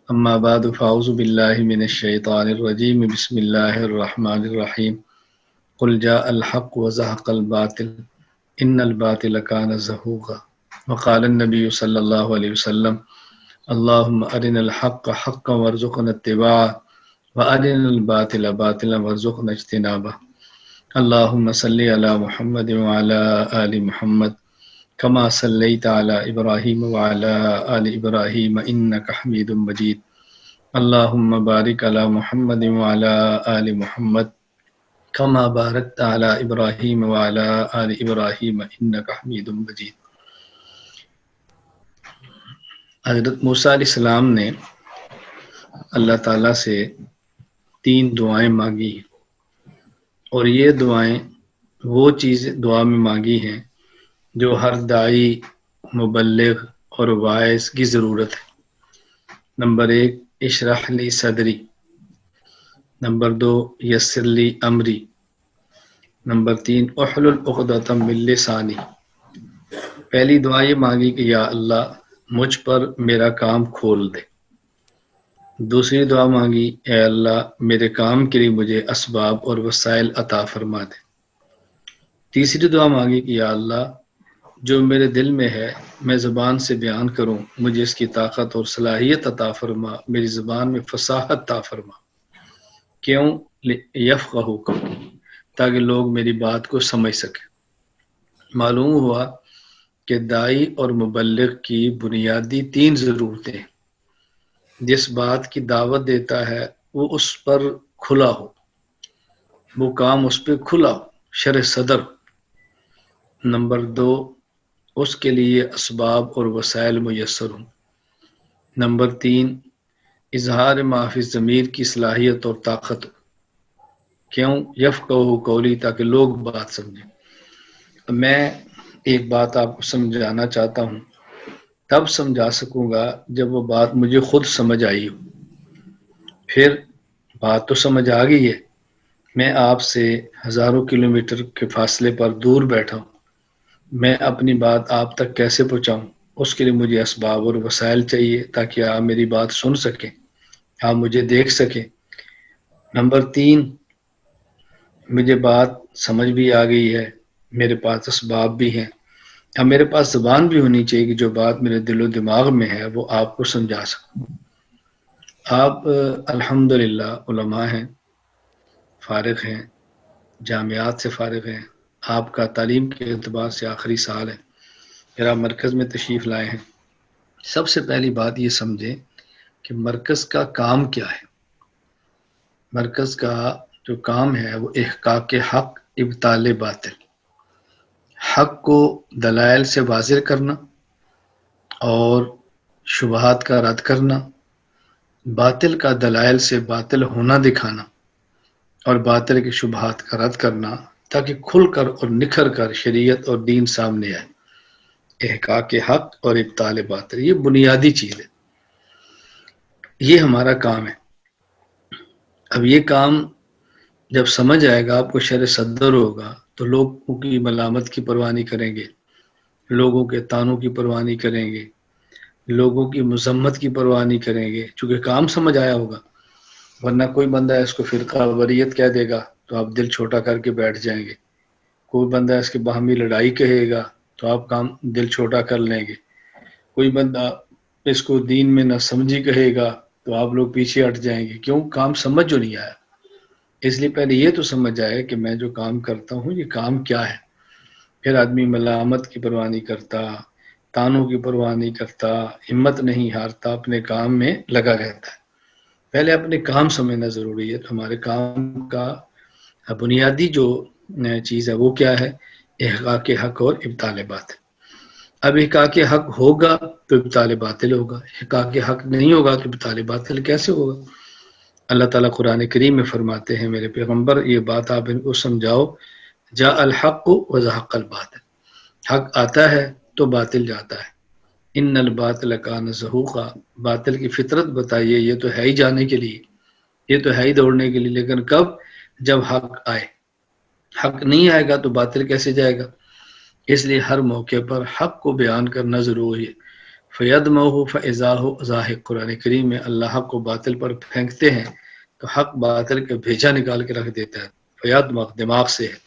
اما بعد فاعوذ باللہ من الشیطان الرجیم بسم اللہ الرحمن الرحیم قل جاء الحق وزهق الباطل ان الباطل كان زهوقا وقال النبي صلی اللہ علیہ وسلم اللهم ارنا الحق حقا وارزقنا اتباعه وارنا الباطل باطلا وارزقنا اجتنابه اللهم صل على محمد وعلى آل محمد كما صليت على إبراهيم وعلى آل إبراهيم إنك حميد مجيد اللهم بارك على محمد وعلى آل محمد كما باركت على إبراهيم وعلى آل إبراهيم إنك حميد مجيد۔ حضرت موسیٰ علیہ السلام نے اللہ تعالیٰ سے 3 دعائیں مانگی اور یہ دعائیں وہ چیز دعا میں مانگی ہیں جو ہر داعی، مبلغ اور واعظ کی ضرورت ہے۔ نمبر 1 اشرح لی صدری، نمبر 2 یسر لی امری، نمبر 3 احلل عقدۃ من لسانی۔ پہلی دعا یہ مانگی کہ یا اللہ مجھ پر میرا کام کھول دے۔ دوسری دعا مانگی اے اللہ میرے کام کے لیے مجھے اسباب اور وسائل عطا فرما دے۔ تیسری دعا مانگی کہ یا اللہ جو میرے دل میں ہے میں زبان سے بیان کروں، مجھے اس کی طاقت اور صلاحیت عطا فرما، میری زبان میں فصاحت عطا فرما۔ کیوں؟ یفقہوا قولی، تاکہ لوگ میری بات کو سمجھ سکیں۔ معلوم ہوا کہ داعی اور مبلغ کی بنیادی 3 ضرورتیں ہیں۔ جس بات کی دعوت دیتا ہے وہ اس پر کھلا ہو، وہ کام اس پہ کھلا ہو، شرح صدر ہو۔ نمبر 2 اس کے لیے اسباب اور وسائل میسر ہوں۔ نمبر 3 اظہار ما فی الضمیر کی صلاحیت اور طاقت ہو۔ کیوں؟ یفقہوا قولی، تاکہ لوگ بات سمجھیں۔ میں ایک بات آپ کو سمجھانا چاہتا ہوں، تب سمجھا سکوں گا جب وہ بات مجھے خود سمجھ آئی ہو۔ پھر بات تو سمجھ آ گئی ہے، میں آپ سے ہزاروں کلومیٹر کے فاصلے پر دور بیٹھا ہوں، میں اپنی بات آپ تک کیسے پہنچاؤں؟ اس کے لیے مجھے اسباب اور وسائل چاہیے تاکہ آپ میری بات سن سکیں، آپ مجھے دیکھ سکیں۔ نمبر 3 مجھے بات سمجھ بھی آ گئی ہے، میرے پاس اسباب بھی ہیں، اب میرے پاس زبان بھی ہونی چاہیے کہ جو بات میرے دل و دماغ میں ہے وہ آپ کو سمجھا سکوں۔ آپ الحمدللہ علماء ہیں، فارغ ہیں، جامعات سے فارغ ہیں، آپ کا تعلیم کے اعتبار سے آخری سال ہے، پھر آپ مرکز میں تشریف لائے ہیں۔ سب سے پہلی بات یہ سمجھیں کہ مرکز کا کام کیا ہے۔ مرکز کا جو کام ہے وہ احقاق حق، ابطال باطل، حق کو دلائل سے واضح کرنا اور شبہات کا رد کرنا، باطل کا دلائل سے باطل ہونا دکھانا اور باطل کے شبہات کا رد کرنا، تاکہ کھل کر اور نکھر کر شریعت اور دین سامنے آئے۔ احقاق حق اور ابطال باطل یہ بنیادی چیز ہے، یہ ہمارا کام ہے۔ اب یہ کام جب سمجھ آئے گا، آپ کو شرح صدر ہوگا، تو لوگوں کی ملامت کی پرواہ نہیں کریں گے، لوگوں کے طعنوں کی پرواہ نہیں کریں گے، لوگوں کی مذمت کی پرواہ نہیں کریں گے، چونکہ کام سمجھ آیا ہوگا۔ ورنہ کوئی بندہ اس کو فرقہ وریت کہہ دے گا تو آپ دل چھوٹا کر کے بیٹھ جائیں گے، کوئی بندہ اس کے باہمی لڑائی کہے گا تو آپ کام دل چھوٹا کر لیں گے، کوئی بندہ اس کو دین میں نہ سمجھی کہے گا تو آپ لوگ پیچھے ہٹ جائیں گے۔ کیوں؟ کام سمجھ جو نہیں آیا۔ اس لیے پہلے یہ تو سمجھ آئے کہ میں جو کام کرتا ہوں یہ کام کیا ہے۔ پھر آدمی ملامت کی پرواہ نہیں کرتا، طعنوں کی پرواہ نہیں کرتا، ہمت نہیں ہارتا، اپنے کام میں لگا رہتا ہے۔ پہلے اپنے کام سمجھنا ضروری ہے۔ تو ہمارے کام کا بنیادی جو چیز ہے وہ کیا ہے؟ احقاق حق اور ابطال باطل۔ اب احقاق حق ہوگا تو ابطال باطل ہوگا، احقاق حق نہیں ہوگا تو ابطال باطل کیسے ہوگا؟ اللہ تعالیٰ قرآن کریم میں فرماتے ہیں میرے پیغمبر یہ بات آپ ان کو سمجھاؤ، جاء الحق وزهق الباطل، حق آتا ہے تو باطل جاتا ہے۔ ان الباطل کان زہوقا، باطل کی فطرت بتائیے، یہ تو ہے ہی جانے کے لیے، یہ تو ہے ہی دوڑنے کے لیے، لیکن کب؟ جب حق آئے۔ حق نہیں آئے گا تو باطل کیسے جائے گا؟ اس لیے ہر موقع پر حق کو بیان کرنا ضروری ہے۔ فَيَدْمَغُ فَإِذَا هُوَ زَاهِقٌ، قرآن کریم میں اللہ حق کو باطل پر پھینکتے ہیں تو حق باطل کا بھیجا نکال کے رکھ دیتا ہے. فَيَدْمَغ دماغ سے ہے،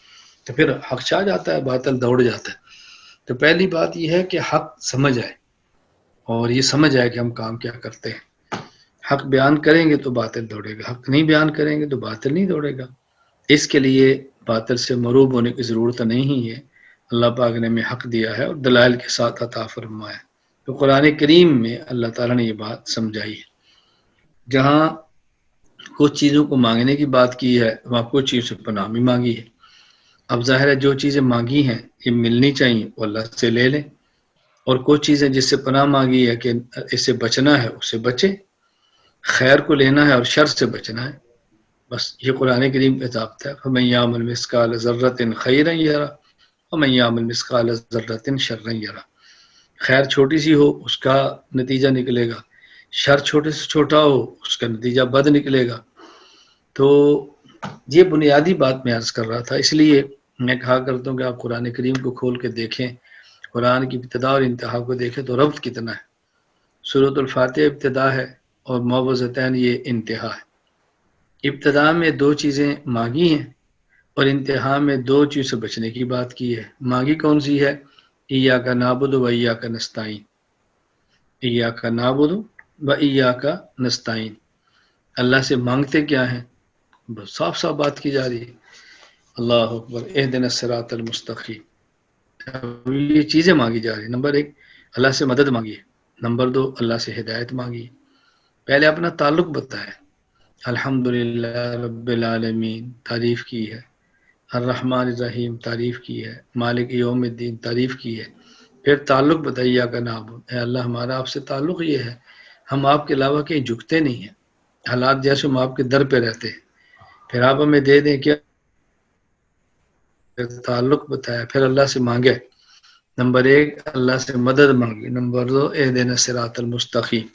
تو پھر حق چھا جاتا ہے، باطل دوڑ جاتا ہے. تو پہلی بات یہ ہے کہ حق سمجھ آئے، اور یہ سمجھ آئے کہ ہم کام کیا کرتے ہیں. حق بیان کریں گے تو باطل دوڑے گا، حق نہیں بیان کریں گے تو باطل نہیں دوڑے گا. اس کے لیے باطل سے مروب ہونے کی ضرورت نہیں ہے. اللہ پاک نے ہمیں حق دیا ہے اور دلائل کے ساتھ عطا فرمایا ہے. تو قرآن کریم میں اللہ تعالیٰ نے یہ بات سمجھائی ہے. جہاں کچھ چیزوں کو مانگنے کی بات کی ہے وہاں کچھ چیزوں سے پناہ بھی مانگی ہے. اب ظاہر ہے جو چیزیں مانگی ہیں یہ ملنی چاہیے وہ اللہ سے لے لیں، اور کچھ چیزیں جس سے پناہ مانگی ہے کہ اس سے بچنا ہے اس سے بچے، خیر کو لینا ہے اور شر سے بچنا ہے. بس یہ قرآن کریم کا ضابطہ ہے. فَمَن يَعْمَلْ مِثْقَالَ ذَرَّةٍ خَيْرًا يَرَهُ وَمَن يَعْمَلْ مِثْقَالَ ذَرَّةٍ شَرًّا يَرَهُ. خیر چھوٹی سی ہو اس کا نتیجہ نکلے گا، شر چھوٹے سے چھوٹا ہو اس کا نتیجہ بد نکلے گا. تو یہ بنیادی بات میں عرض کر رہا تھا. اس لیے میں کہا کرتا ہوں کہ آپ قرآن کریم کو کھول کے دیکھیں، قرآن کی ابتدا اور انتہا کو دیکھیں تو ربط کتنا ہے. سورۃ الفاتحہ ابتدا ہے اور معوذتین یہ انتہا ہے. ابتدا میں دو چیزیں مانگی ہیں اور انتہا میں دو چیز سے بچنے کی بات کی ہے. مانگی کون سی ہے؟ ایاک نعبد و ایاک نستعین. ایاک نعبد و ایاک نستعین. اللہ سے مانگتے کیا ہیں؟ بس صاف صاف بات کی جا رہی ہے. اللہ اکبر، اہدنا الصراط المستقیم. یہ چیزیں مانگی جا رہی ہیں. نمبر ایک اللہ سے مدد مانگی ہے، نمبر دو اللہ سے ہدایت مانگی ہے. پہلے اپنا تعلق بتایا، الحمدللہ رب العالمین تعریف کی ہے، الرحمن الرحیم تعریف کی ہے، مالک یوم الدین تعریف کی ہے. پھر تعلق بتائیے کا نام، اے اللہ ہمارا آپ سے تعلق یہ ہے، ہم آپ کے علاوہ کہیں جھکتے نہیں ہیں، حالات جیسے ہم آپ کے در پہ رہتے ہیں. پھر آپ ہمیں دے دیں کیا؟ تعلق بتایا. پھر اللہ سے مانگے، نمبر ایک اللہ سے مدد مانگی، نمبر دو اہدنا الصراط المستقیم.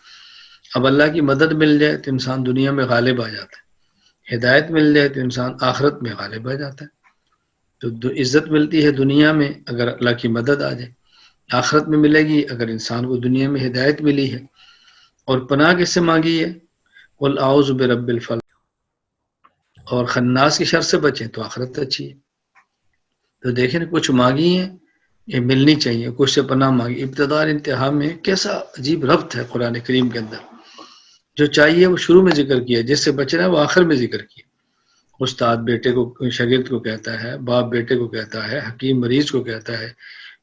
اب اللہ کی مدد مل جائے تو انسان دنیا میں غالب آ جاتا ہے، ہدایت مل جائے تو انسان آخرت میں غالب آ جاتا ہے. تو عزت ملتی ہے دنیا میں اگر اللہ کی مدد آ جائے، آخرت میں ملے گی اگر انسان کو دنیا میں ہدایت ملی ہے. اور پناہ کس سے مانگی ہے؟ قل اعوذ برب الفلق. اور خناس کی شر سے بچیں تو آخرت اچھی ہے. تو دیکھیں کچھ مانگی ہیں یہ ملنی چاہیے، کچھ سے پناہ مانگی. ابتدا اور انتہا میں کیسا عجیب ربط ہے قرآن کریم کے اندر. جو چاہیے وہ شروع میں ذکر کیا، جس سے بچنا ہے وہ آخر میں ذکر کیا. استاد بیٹے کو، شاگرد کو کہتا ہے، باپ بیٹے کو کہتا ہے، حکیم مریض کو کہتا ہے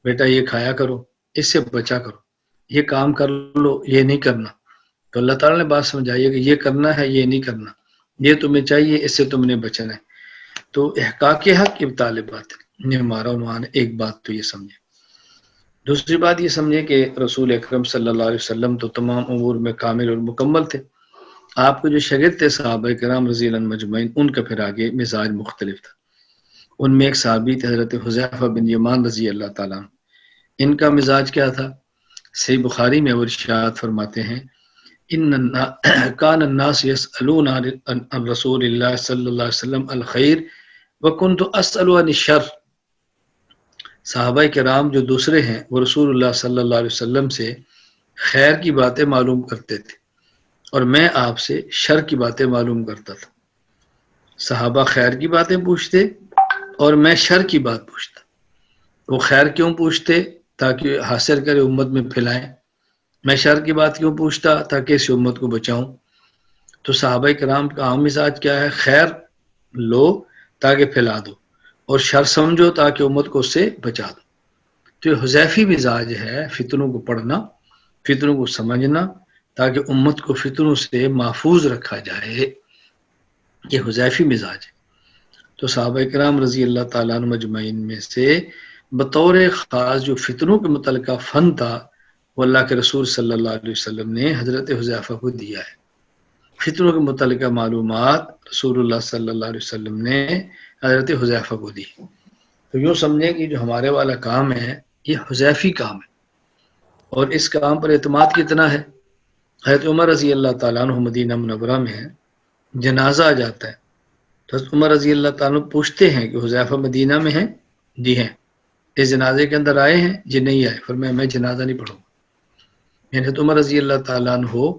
بیٹا یہ کھایا کرو، اس سے بچا کرو، یہ کام کر لو، یہ نہیں کرنا. تو اللہ تعالیٰ نے بات سمجھائی ہے کہ یہ کرنا ہے یہ نہیں کرنا، یہ تمہیں چاہیے اس سے تم نے بچنا ہے. تو احقاق حق ابطال بات ہے ہمارا عنوان. ایک بات تو یہ سمجھے. دوسری بات یہ سمجھے کہ رسول اکرم صلی اللہ علیہ وسلم تو تمام امور میں کامل اور مکمل تھے. آپ کے جو شاگرد تھے صحابہ کرام رضی اللہ عنہم مجمعین، ان کا پھر آگے مزاج مختلف تھا. ان میں ایک صحابی تھے حضرت حذیفہ بن یمان رضی اللہ تعالیٰ عنہ. ان کا مزاج کیا تھا؟ صحیح بخاری میں وہ ارشاد فرماتے ہیں کان الناس یسألون عن رسول اللہ صلی اللہ علیہ وسلم الخیر وکنت اسأل عن الشر. صحابہ کرام جو دوسرے ہیں وہ رسول اللہ صلی اللہ علیہ وسلم سے خیر کی باتیں معلوم کرتے تھے اور میں آپ سے شر کی باتیں معلوم کرتا تھا. صحابہ خیر کی باتیں پوچھتے اور میں شر کی بات پوچھتا. وہ خیر کیوں پوچھتے؟ تاکہ حاصل کرے امت میں پھیلائیں. میں شر کی بات کیوں پوچھتا؟ تاکہ اس امت کو بچاؤں. تو صحابہ کرام کا عام مزاج کیا ہے؟ خیر لو تاکہ پھیلا دو، اور شر سمجھو تاکہ امت کو اس سے بچا دو. تو یہ حذیفی مزاج ہے، فتنوں کو پڑھنا، فتنوں کو سمجھنا تاکہ امت کو فتنوں سے محفوظ رکھا جائے. یہ حذیفی مزاج ہے. تو صحابہ کرام رضی اللہ تعالیٰ عنہ مجمعین میں سے بطور خاص جو فتنوں کے متعلقہ فن تھا وہ اللہ کے رسول صلی اللہ علیہ وسلم نے حضرت حذیفہ کو دیا ہے. فتنوں کے متعلقہ معلومات رسول اللہ صلی اللہ علیہ وسلم نے حضرت حذیفہ کو دی. تو یوں سمجھیں کہ جو ہمارے والا کام ہے یہ حذیفی کام ہے، اور اس کام پر اعتماد کتنا ہے. حضرت عمر رضی اللہ تعالیٰ عنہ مدینہ منورہ میں جنازہ آ جاتا ہے تو حضرت عمر رضی اللہ تعالیٰ عنہ پوچھتے ہیں کہ حذیفہ مدینہ میں ہیں؟ جی ہیں. اس جنازے کے اندر آئے ہیں؟ جی نہیں آئے. فرمایا میں جنازہ نہیں پڑھوں گا. یعنی حضرت عمر رضی اللہ تعالیٰ عنہ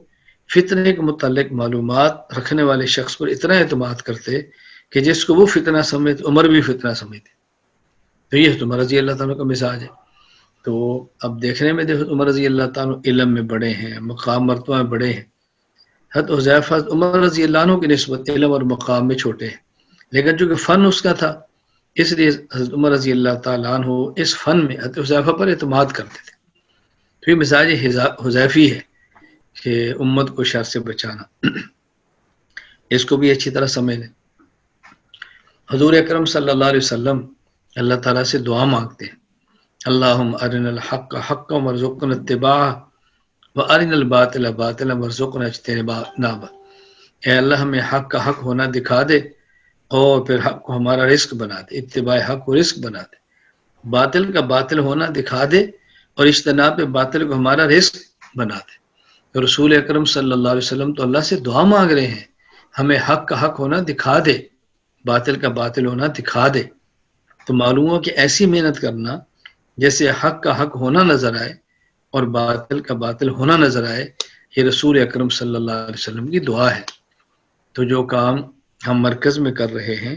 فتنے کے متعلق معلومات رکھنے والے شخص پر اتنا اعتماد کرتے کہ جس کو وہ فتنہ سمجھتے عمر بھی فتنہ سمجھتے. تو یہ حضرت عمر رضی اللہ تعالیٰ کا مزاج ہے. تو اب دیکھنے میں حضرت عمر رضی اللہ تعالیٰ علم میں بڑے ہیں، مقام مرتبہ میں بڑے ہیں. حضرت حذیفہ عمر رضی اللہ عنہ کی نسبت علم اور مقام میں چھوٹے ہیں، لیکن چونکہ فن اس کا تھا اس لیے حضرت عمر رضی اللہ تعالیٰ عنہ اس فن میں حضرت حذیفہ پر اعتماد کرتے تھے. تو یہ مزاج حذیفی ہے کہ امت کو شر سے بچانا. اس کو بھی اچھی طرح سمجھ لیں. حضور اکرم صلی اللہ علیہ وسلم اللہ تعالیٰ سے دعا مانگتے ہیں، اللہم ارنا الحق حقا وارزقنا اتباعہ وارنا الباطل باطلا وارزقنا اجتنابہ. اے اللہ ہمیں حق کا حق ہونا دکھا دے اور پھر حق کو ہمارا رزق بنا دے، اتباع حق کو رزق بنا دے. باطل کا باطل ہونا دکھا دے اور اجتناب باطل کو ہمارا رزق بنا دے. تو رسول اکرم صلی اللہ علیہ وسلم تو اللہ سے دعا مانگ رہے ہیں ہمیں حق کا حق ہونا دکھا دے، باطل کا باطل ہونا دکھا دے. تو معلوم ہو کہ ایسی محنت کرنا جیسے حق کا حق ہونا نظر آئے اور باطل کا باطل ہونا نظر آئے، یہ رسول اکرم صلی اللہ علیہ وسلم کی دعا ہے. تو جو کام ہم مرکز میں کر رہے ہیں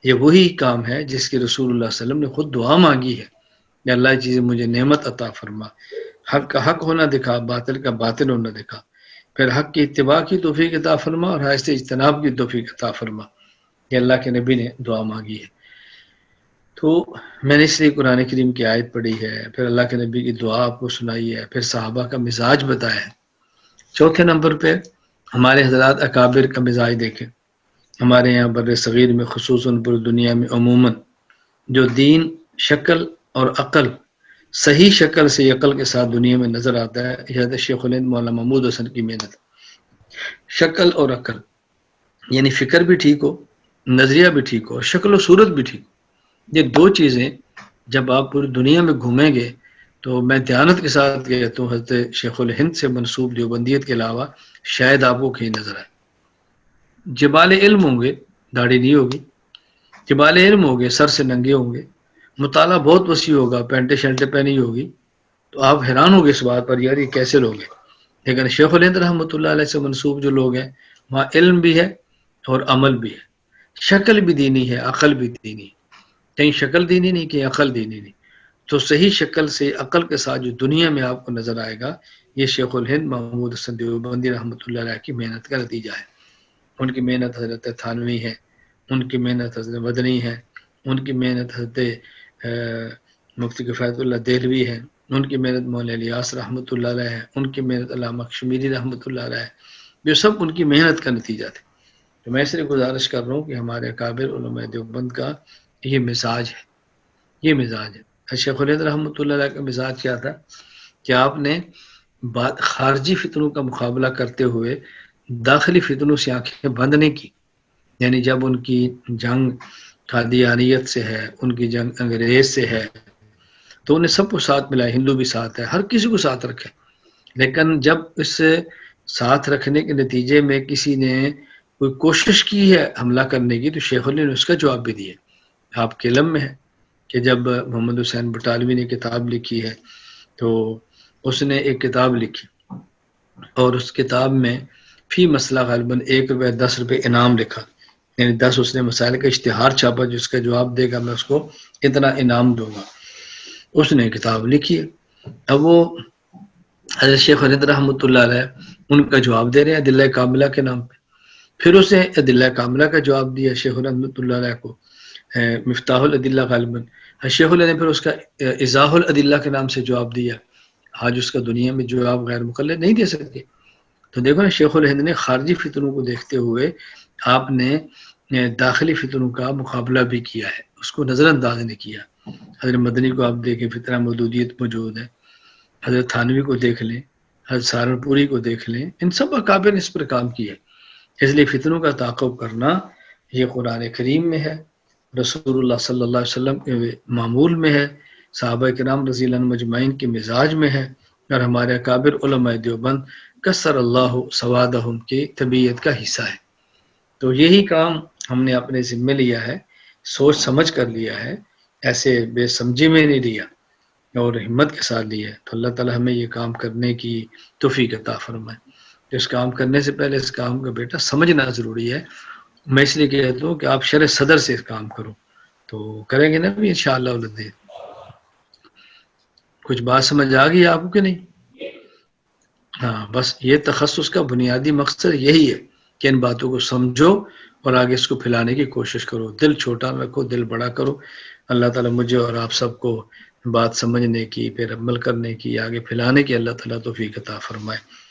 یہ وہی کام ہے جس کی رسول اللہ صلی اللہ علیہ وسلم نے خود دعا مانگی ہے کہ اللہ یہ چیزیں مجھے نعمت عطا فرما، حق کا حق ہونا دکھا، باطل کا باطل ہونا دکھا، پھر حق کی اتباع کی توفیق عطا فرما اور آہستہ اجتناب کی توفیق عطا فرما. یہ اللہ کے نبی نے دعا مانگی ہے. تو میں نے اس لیے قرآن کریم کی آیت پڑھی ہے، پھر اللہ کے نبی کی دعا آپ کو سنائی ہے، پھر صحابہ کا مزاج بتایا ہے. چوتھے نمبر پہ ہمارے حضرات اکابر کا مزاج دیکھیں. ہمارے یہاں بر صغیر میں خصوصاً پوری دنیا میں عموماً جو دین شکل اور عقل صحیح شکل سے عقل کے ساتھ دنیا میں نظر آتا ہے، یہ حضرت شیخ الہند مولانا محمود حسن کی محنت. شکل اور عقل یعنی فکر بھی ٹھیک ہو، نظریہ بھی ٹھیک ہو، شکل و صورت بھی ٹھیک ہو. یہ دو چیزیں جب آپ پوری دنیا میں گھومیں گے تو میں دیانت کے ساتھ کہتا ہوں حضرت شیخ الہند سے منسوب دیوبندیت کے علاوہ شاید آپ کو کہیں نظر آئے. جبال علم ہوں گے، داڑھی نہیں ہوگی. جبال علم ہوں گے، سر سے ننگے ہوں گے، مطالعہ بہت وسیع ہوگا، پینٹیں شرٹیں پہنی ہوگی، تو آپ حیران ہوں گے اس بات پر یار یہ کیسے لوگ ہیں. لیکن شیخ الہند رحمۃ اللہ علیہ سے منسوب جو لوگ ہیں وہاں علم بھی ہے اور عمل بھی ہے، شکل بھی دینی ہے، عقل بھی دینی ہے. کہیں شکل دینی نہیں، کہیں عقل دینی نہیں. تو صحیح شکل سے عقل کے ساتھ جو دنیا میں آپ کو نظر آئے گا یہ شیخ الہند محمود حسن دیوبندی رحمۃ اللہ علیہ کی محنت کا نتیجہ ہے. ان کی محنت حضرت تھانوی ہے، ان کی محنت حضرت مدنی ہے، ان کی محنت حضرت مفتی کفایت اللہ دہلوی ہے، ان کی محنت مولانا الیاس رحمۃ اللہ علیہ ہے، ان کی محنت علامہ کشمیری رحمۃ اللہ علیہ ہے. جو سب ان کی محنت کا نتیجہ تھے. تو میں صرف گزارش کر رہا ہوں کہ ہمارے اکابر علماء دیوبند کا یہ مزاج ہے، یہ مزاج ہے. شیخ الہند رحمۃ اللہ علیہ کا مزاج کیا تھا کہ آپ نے خارجی فتنوں کا مقابلہ کرتے ہوئے داخلی فتنوں سے آنکھیں بند نہیں کی. یعنی جب ان کی جنگ قادیانیت سے ہے، ان کی جنگ انگریز سے ہے، تو انہیں سب کو ساتھ ملا، ہندو بھی ساتھ ہے، ہر کسی کو ساتھ رکھے. لیکن جب اس ساتھ رکھنے کے نتیجے میں کسی نے کوئی کوشش کی ہے حملہ کرنے کی تو شیخ الہند نے اس کا جواب بھی دیا. آپ کے علم میں ہے کہ جب محمد حسین بٹالوی نے کتاب لکھی ہے تو اس نے ایک کتاب لکھی اور اس کتاب میں فی مسئلہ غالباً 1 روپے 10 روپے انعام لکھا. یعنی 10 اس نے مسائل کا اشتہار چھاپا، جس کا جواب دے گا میں اس کو اتنا انعام دوں گا. اس نے کتاب لکھی ہے. اب وہ حضرت شیخ الہند رحمۃ اللہ علیہ ان کا جواب دے رہے ہیں ادلہ کاملہ کے نام پہ. پھر اس نے ادلہ کاملہ کا جواب دیا شیخ رحمۃ اللہ علیہ کو، مفتاح الادلہ غالباً. شیخ الہند نے پھر اس کا ایضاح الادلہ کے نام سے جواب دیا. آج اس کا دنیا میں جواب غیر مقلد نہیں دے سکتے. تو دیکھو نا، شیخ الہند نے خارجی فتنوں کو دیکھتے ہوئے آپ نے داخلی فتنوں کا مقابلہ بھی کیا ہے، اس کو نظر انداز نہیں کیا. حضرت مدنی کو آپ دیکھیں، فتنہ مودودیت موجود ہے. حضرت تھانوی کو دیکھ لیں، حضرت سہارنپوری کو دیکھ لیں، ان سب اکابر نے اس پر کام کیا. اس لیے فتنوں کا تعاقب کرنا یہ قرآن کریم میں ہے، رسول اللہ صلی اللہ علیہ وسلم کے معمول میں ہے، صحابہ کرام رضی اللہ عنہم مجمعین کے مزاج میں ہے، اور ہمارے اکابر علماء دیوبند کثر اللہ سوادہم کی طبیعت کا حصہ ہے. تو یہی کام ہم نے اپنے ذمے لیا ہے، سوچ سمجھ کر لیا ہے، ایسے بے سمجھی میں نہیں لیا. اور ہمت کے ساتھ لی ہے، تو اللہ تعالیٰ ہمیں یہ کام کرنے کی توفیق عطا فرمائے۔ اس کام کرنے سے پہلے اس کام کا بیٹا سمجھنا ضروری ہے۔ میں اس لیے کہتا ہوں کہ آپ شرح صدر سے اس کام کرو، تو کریں گے نا بھی انشاءاللہ العزیز۔ کچھ بات سمجھ آ گئی آپ کو کہ نہیں؟ ہاں، بس یہ تخصص کا بنیادی مقصد یہی ہے کہ ان باتوں کو سمجھو اور آگے اس کو پھیلانے کی کوشش کرو۔ دل چھوٹا رکھو، دل بڑا کرو۔ اللہ تعالیٰ مجھے اور آپ سب کو بات سمجھنے کی، پھر عمل کرنے کی، آگے پھیلانے کی اللہ تعالیٰ توفیق عطا فرمائے۔